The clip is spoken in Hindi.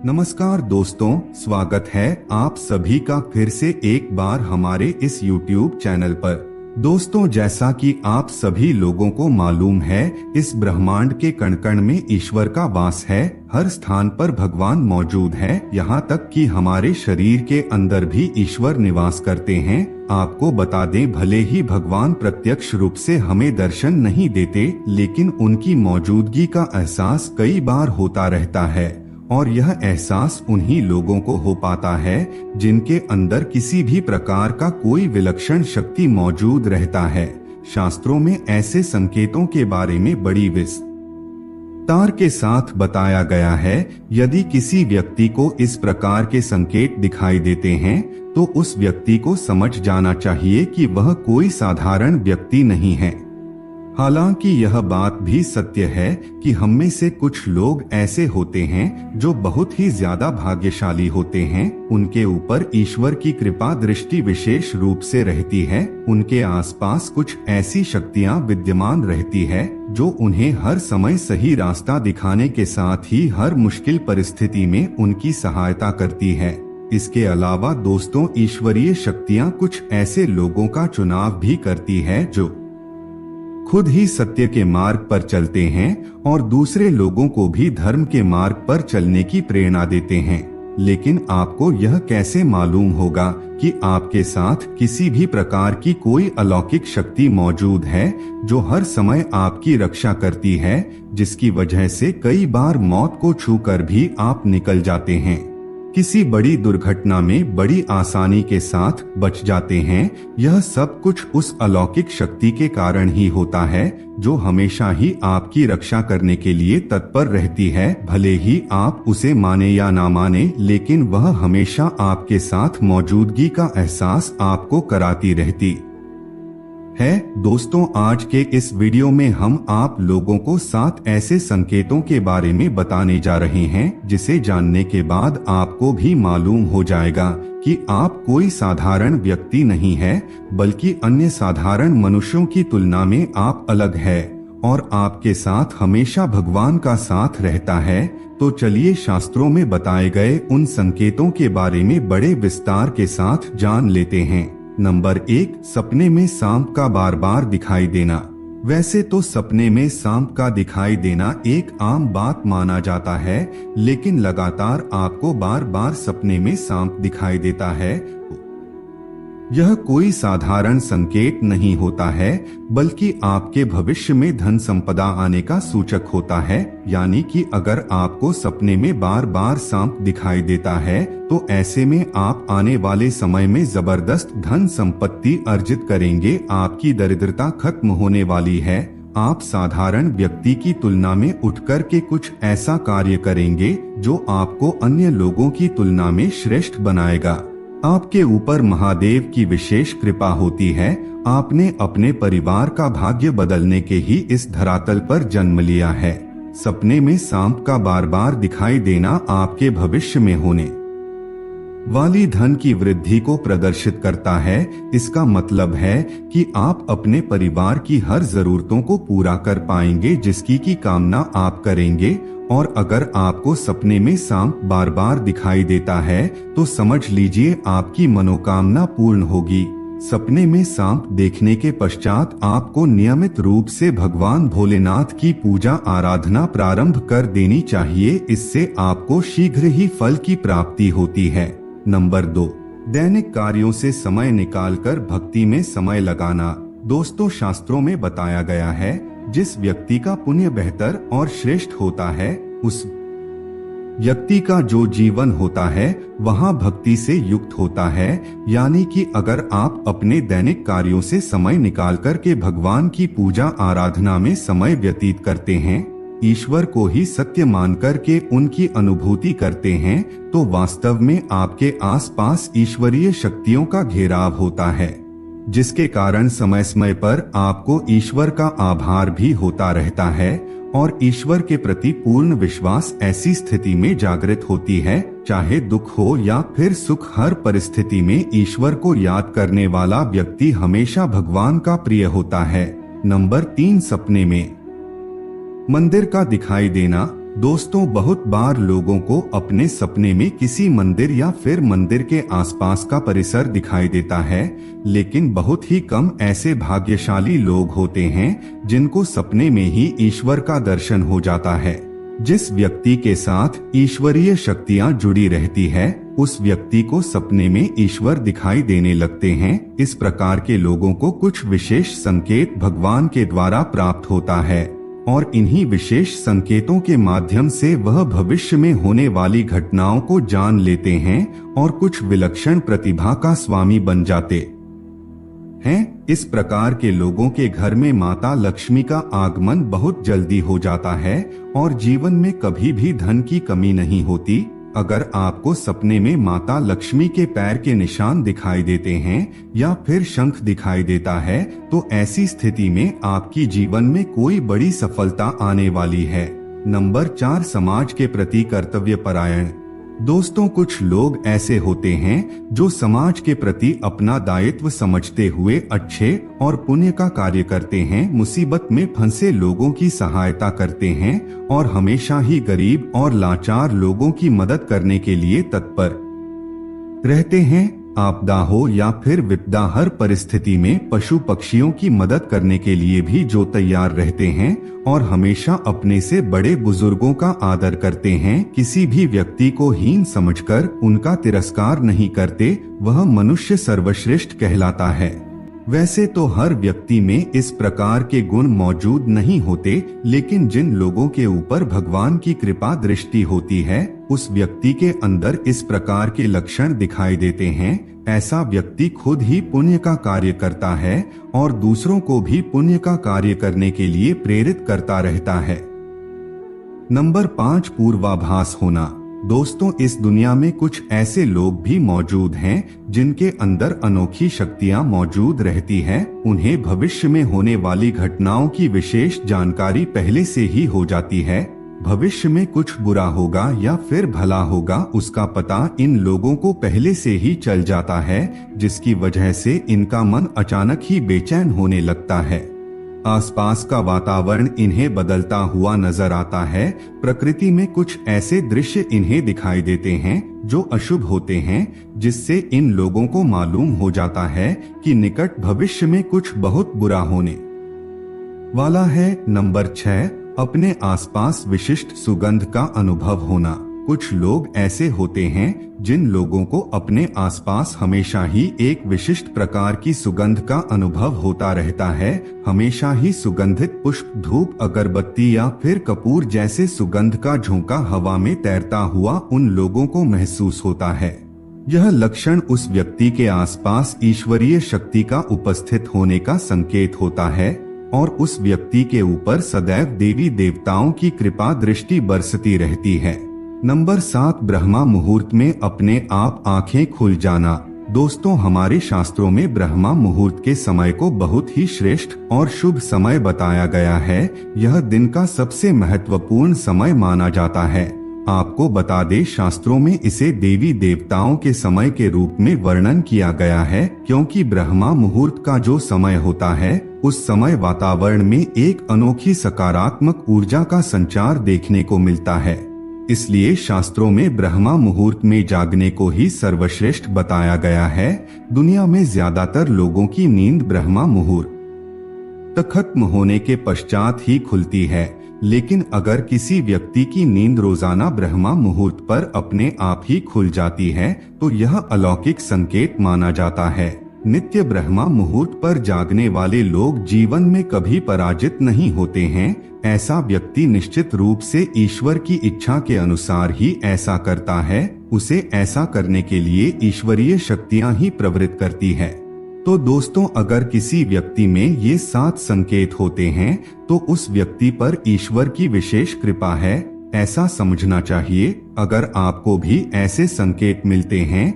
नमस्कार दोस्तों, स्वागत है आप सभी का फिर से एक बार हमारे इस YouTube चैनल पर। दोस्तों, जैसा कि आप सभी लोगों को मालूम है, इस ब्रह्मांड के कण कण में ईश्वर का वास है। हर स्थान पर भगवान मौजूद है, यहाँ तक कि हमारे शरीर के अंदर भी ईश्वर निवास करते हैं। आपको बता दें, भले ही भगवान प्रत्यक्ष रूप से हमें दर्शन नहीं देते, लेकिन उनकी मौजूदगी का एहसास कई बार होता रहता है। और यह एहसास उन्हीं लोगों को हो पाता है जिनके अंदर किसी भी प्रकार का कोई विलक्षण शक्ति मौजूद रहता है। शास्त्रों में ऐसे संकेतों के बारे में बड़ी विस्तार के साथ बताया गया है। यदि किसी व्यक्ति को इस प्रकार के संकेत दिखाई देते हैं तो उस व्यक्ति को समझ जाना चाहिए कि वह कोई साधारण व्यक्ति नहीं है। हालांकि यह बात भी सत्य है कि हम में से कुछ लोग ऐसे होते हैं जो बहुत ही ज्यादा भाग्यशाली होते हैं। उनके ऊपर ईश्वर की कृपा दृष्टि विशेष रूप से रहती है। उनके आसपास कुछ ऐसी शक्तियां विद्यमान रहती है जो उन्हें हर समय सही रास्ता दिखाने के साथ ही हर मुश्किल परिस्थिति में उनकी सहायता करती है। इसके अलावा दोस्तों, ईश्वरीय शक्तियां कुछ ऐसे लोगों का चुनाव भी करती है जो खुद ही सत्य के मार्ग पर चलते हैं और दूसरे लोगों को भी धर्म के मार्ग पर चलने की प्रेरणा देते हैं। लेकिन आपको यह कैसे मालूम होगा कि आपके साथ किसी भी प्रकार की कोई अलौकिक शक्ति मौजूद है जो हर समय आपकी रक्षा करती है, जिसकी वजह से कई बार मौत को छूकर भी आप निकल जाते हैं, किसी बड़ी दुर्घटना में बड़ी आसानी के साथ बच जाते हैं। यह सब कुछ उस अलौकिक शक्ति के कारण ही होता है जो हमेशा ही आपकी रक्षा करने के लिए तत्पर रहती है। भले ही आप उसे माने या ना माने, लेकिन वह हमेशा आपके साथ मौजूदगी का एहसास आपको कराती रहती है। दोस्तों, आज के इस वीडियो में हम आप लोगों को 7 ऐसे संकेतों के बारे में बताने जा रहे हैं जिसे जानने के बाद आपको भी मालूम हो जाएगा कि आप कोई साधारण व्यक्ति नहीं है, बल्कि अन्य साधारण मनुष्यों की तुलना में आप अलग है और आपके साथ हमेशा भगवान का साथ रहता है। तो चलिए शास्त्रों में बताए गए उन संकेतों के बारे में बड़े विस्तार के साथ जान लेते हैं। नंबर 1, सपने में सांप का बार बार दिखाई देना। वैसे तो सपने में सांप का दिखाई देना एक आम बात माना जाता है, लेकिन लगातार आपको बार बार सपने में सांप दिखाई देता है, यह कोई साधारण संकेत नहीं होता है, बल्कि आपके भविष्य में धन संपदा आने का सूचक होता है। यानी कि अगर आपको सपने में बार बार सांप दिखाई देता है तो ऐसे में आप आने वाले समय में जबरदस्त धन संपत्ति अर्जित करेंगे। आपकी दरिद्रता खत्म होने वाली है। आप साधारण व्यक्ति की तुलना में उठकर के कुछ ऐसा कार्य करेंगे जो आपको अन्य लोगों की तुलना में श्रेष्ठ बनाएगा। आपके ऊपर महादेव की विशेष कृपा होती है। आपने अपने परिवार का भाग्य बदलने के ही इस धरातल पर जन्म लिया है। सपने में सांप का बार बार दिखाई देना आपके भविष्य में होने वाली धन की वृद्धि को प्रदर्शित करता है। इसका मतलब है कि आप अपने परिवार की हर जरूरतों को पूरा कर पाएंगे जिसकी की कामना आप करेंगे। और अगर आपको सपने में सांप बार बार दिखाई देता है तो समझ लीजिए आपकी मनोकामना पूर्ण होगी। सपने में सांप देखने के पश्चात आपको नियमित रूप से भगवान भोलेनाथ की पूजा आराधना प्रारंभ कर देनी चाहिए। इससे आपको शीघ्र ही फल की प्राप्ति होती है। नंबर 2, दैनिक कार्यों से समय निकालकर भक्ति में समय लगाना। दोस्तों, शास्त्रों में बताया गया है, जिस व्यक्ति का पुण्य बेहतर और श्रेष्ठ होता है, उस व्यक्ति का जो जीवन होता है वहाँ भक्ति से युक्त होता है। यानी कि अगर आप अपने दैनिक कार्यों से समय निकालकर के भगवान की पूजा आराधना में समय व्यतीत करते हैं, ईश्वर को ही सत्य मानकर के उनकी अनुभूति करते हैं, तो वास्तव में आपके आसपास ईश्वरीय शक्तियों का घेराव होता है, जिसके कारण समय समय पर आपको ईश्वर का आभार भी होता रहता है और ईश्वर के प्रति पूर्ण विश्वास ऐसी स्थिति में जागृत होती है। चाहे दुख हो या फिर सुख, हर परिस्थिति में ईश्वर को याद करने वाला व्यक्ति हमेशा भगवान का प्रिय होता है। नंबर 3, सपने में मंदिर का दिखाई देना। दोस्तों, बहुत बार लोगों को अपने सपने में किसी मंदिर या फिर मंदिर के आसपास का परिसर दिखाई देता है, लेकिन बहुत ही कम ऐसे भाग्यशाली लोग होते हैं जिनको सपने में ही ईश्वर का दर्शन हो जाता है। जिस व्यक्ति के साथ ईश्वरीय शक्तियां जुड़ी रहती है, उस व्यक्ति को सपने में ईश्वर दिखाई देने लगते हैं। इस प्रकार के लोगों को कुछ विशेष संकेत भगवान के द्वारा प्राप्त होता है और इन्हीं विशेष संकेतों के माध्यम से वह भविष्य में होने वाली घटनाओं को जान लेते हैं और कुछ विलक्षण प्रतिभा का स्वामी बन जाते हैं। इस प्रकार के लोगों के घर में माता लक्ष्मी का आगमन बहुत जल्दी हो जाता है और जीवन में कभी भी धन की कमी नहीं होती। अगर आपको सपने में माता लक्ष्मी के पैर के निशान दिखाई देते हैं या फिर शंख दिखाई देता है, तो ऐसी स्थिति में आपकी जीवन में कोई बड़ी सफलता आने वाली है। नंबर 4, समाज के प्रति कर्तव्य परायण। दोस्तों, कुछ लोग ऐसे होते हैं जो समाज के प्रति अपना दायित्व समझते हुए अच्छे और पुण्य का कार्य करते हैं, मुसीबत में फंसे लोगों की सहायता करते हैं और हमेशा ही गरीब और लाचार लोगों की मदद करने के लिए तत्पर रहते हैं। आपदा हो या फिर विपदा, हर परिस्थिति में पशु पक्षियों की मदद करने के लिए भी जो तैयार रहते हैं और हमेशा अपने से बड़े बुजुर्गों का आदर करते हैं, किसी भी व्यक्ति को हीन समझकर उनका तिरस्कार नहीं करते, वह मनुष्य सर्वश्रेष्ठ कहलाता है। वैसे तो हर व्यक्ति में इस प्रकार के गुण मौजूद नहीं होते, लेकिन जिन लोगों के ऊपर भगवान की कृपा दृष्टि होती है, उस व्यक्ति के अंदर इस प्रकार के लक्षण दिखाई देते हैं। ऐसा व्यक्ति खुद ही पुण्य का कार्य करता है और दूसरों को भी पुण्य का कार्य करने के लिए प्रेरित करता रहता है। नंबर 5, पूर्वाभास होना। दोस्तों, इस दुनिया में कुछ ऐसे लोग भी मौजूद हैं जिनके अंदर अनोखी शक्तियां मौजूद रहती हैं। उन्हें भविष्य में होने वाली घटनाओं की विशेष जानकारी पहले से ही हो जाती है। भविष्य में कुछ बुरा होगा या फिर भला होगा, उसका पता इन लोगों को पहले से ही चल जाता है, जिसकी वजह से इनका मन अचानक ही बेचैन होने लगता है। आसपास का वातावरण इन्हें बदलता हुआ नजर आता है। प्रकृति में कुछ ऐसे दृश्य इन्हें दिखाई देते हैं जो अशुभ होते हैं, जिससे इन लोगों को मालूम हो जाता है कि निकट भविष्य में कुछ बहुत बुरा होने वाला है। नंबर 6, अपने आसपास विशिष्ट सुगंध का अनुभव होना। कुछ लोग ऐसे होते हैं जिन लोगों को अपने आसपास हमेशा ही एक विशिष्ट प्रकार की सुगंध का अनुभव होता रहता है। हमेशा ही सुगंधित पुष्प, धूप, अगरबत्ती या फिर कपूर जैसे सुगंध का झोंका हवा में तैरता हुआ उन लोगों को महसूस होता है। यह लक्षण उस व्यक्ति के आसपास ईश्वरीय शक्ति का उपस्थित होने का संकेत होता है और उस व्यक्ति के ऊपर सदैव देवी देवताओं की कृपा दृष्टि बरसती रहती है। नंबर 7, ब्रह्मा मुहूर्त में अपने आप आंखें खुल जाना। दोस्तों, हमारे शास्त्रों में ब्रह्मा मुहूर्त के समय को बहुत ही श्रेष्ठ और शुभ समय बताया गया है। यह दिन का सबसे महत्वपूर्ण समय माना जाता है। आपको बता दें, शास्त्रों में इसे देवी देवताओं के समय के रूप में वर्णन किया गया है, क्योंकि ब्रह्मा मुहूर्त का जो समय होता है, उस समय वातावरण में एक अनोखी सकारात्मक ऊर्जा का संचार देखने को मिलता है। इसलिए शास्त्रों में ब्रह्मा मुहूर्त में जागने को ही सर्वश्रेष्ठ बताया गया है। दुनिया में ज्यादातर लोगों की नींद ब्रह्मा मुहूर्त तक खत्म होने के पश्चात ही खुलती है, लेकिन अगर किसी व्यक्ति की नींद रोजाना ब्रह्मा मुहूर्त पर अपने आप ही खुल जाती है, तो यह अलौकिक संकेत माना जाता है। नित्य ब्रह्मा मुहूर्त पर जागने वाले लोग जीवन में कभी पराजित नहीं होते हैं। ऐसा व्यक्ति निश्चित रूप से ईश्वर की इच्छा के अनुसार ही ऐसा करता है। उसे ऐसा करने के लिए ईश्वरीय शक्तियां ही प्रवृत्त करती है। तो दोस्तों, अगर किसी व्यक्ति में ये 7 संकेत होते हैं, तो उस व्यक्ति पर ईश्वर की विशेष कृपा है, ऐसा समझना चाहिए। अगर आपको भी ऐसे संकेत मिलते हैं